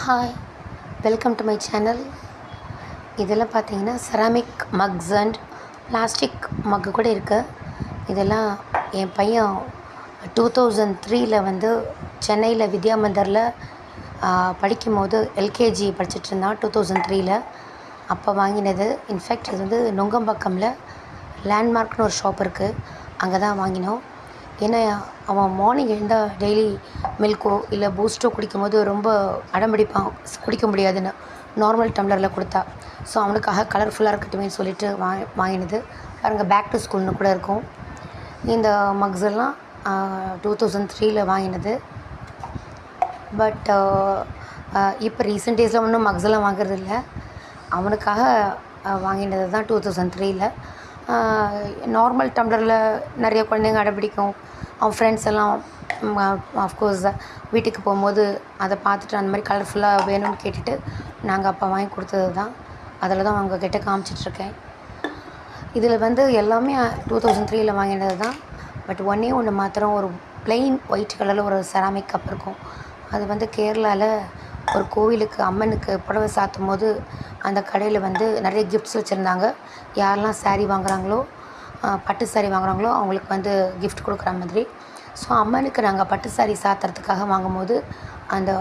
Hi, welcome to my channel. இதெல்லாம் பார்த்தீங்கன்னா ceramic mugs and plastic மக்கு கூட இருக்குது. இதெல்லாம் என் பையன் 2003 வந்து சென்னையில் வித்யா மந்திரில் படிக்கும்போது எல்கேஜி படிச்சுட்டு இருந்தான். 2003 அப்போ வாங்கினது. இன்ஃபேக்ட் இது வந்து நுங்கம்பாக்கமில் லேண்ட்மார்க்னு ஒரு ஷாப் இருக்குது, அங்கே தான் வாங்கினோம். ஏன்னா அவன் மார்னிங் எழுந்தால் டெய்லி மில்க்கோ இல்லை பூஸ்ட்டோ குடிக்கும்போது ரொம்ப அடம்பிடிப்பான், குடிக்க முடியாதுன்னு. நார்மல் டம்ளரில் கொடுத்தா. ஸோ அவனுக்காக கலர்ஃபுல்லாக இருக்கட்டுமே சொல்லிட்டு வாங்கினது. பாருங்கள், பேக் டு ஸ்கூல்னு கூட இருக்கும். இந்த மக்ஸ் எல்லாம் 2003 வாங்கினது. பட் இப்போ ரீசெண்ட் டேஸில் ஒன்றும் மக்ஸ் எல்லாம் வாங்குறது இல்லை. அவனுக்காக வாங்கினது தான் 2003. நார்மல் டம்ளரில் நிறைய குழந்தைங்க அடம்பிடிக்கும். அவன் ஃப்ரெண்ட்ஸ் எல்லாம் ஆஃப்கோர்ஸ் வீட்டுக்கு போகும்போது அதை பார்த்துட்டு அந்த மாதிரி கலர்ஃபுல்லாக வேணும்னு கேட்டுட்டு நாங்கள் அப்போ வாங்கி கொடுத்தது தான். அதில் தான் அவங்க கிட்ட காமிச்சிட்ருக்கேன். இதில் வந்து எல்லாமே 2003 வாங்கினது தான். பட் ஒன்று மாத்திரம், ஒரு பிளெயின் ஒயிட் கலரில் ஒரு செராமிக் கப் இருக்கும். அது வந்து கேரளாவில் ஒரு கோவிலுக்கு அம்மனுக்கு புடவை சாத்தும் போது அந்த கடையில் வந்து நிறைய கிஃப்ட்ஸ் வச்சுருந்தாங்க. யாரெல்லாம் சாரீ வாங்குகிறாங்களோ, பட்டு சாரீ வாங்குகிறாங்களோ அவங்களுக்கு வந்து கிஃப்ட் கொடுக்குற மாதிரி. ஸோ அம்மனுக்கு நாங்கள் பட்டு சாரீ சாத்துறதுக்காக வாங்கும்போது அந்த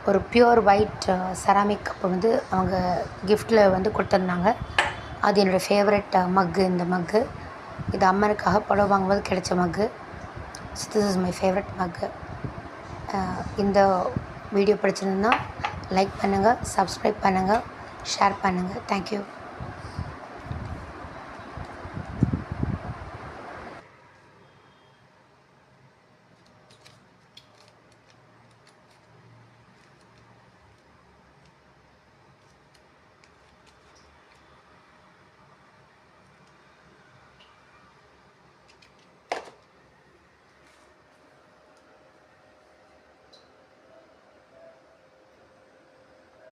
ஒரு பியூர் ஒயிட் செராமிக் கப்பு வந்து அவங்க கிஃப்ட்டில் வந்து கொடுத்துருந்தாங்க. அது என்னோடய ஃபேவரட் மக்கு. இந்த மக்கு இது அம்மனுக்காக புடவை வாங்கும்போது கிடைச்ச மக்கு. So this is my favourite மக்கு. இந்த வீடியோ பிடிச்சிருந்தா லைக் பண்ணுங்கள், சப்ஸ்கிரைப் பண்ணுங்கள், ஷேர் பண்ணுங்கள். தேங்க்யூ.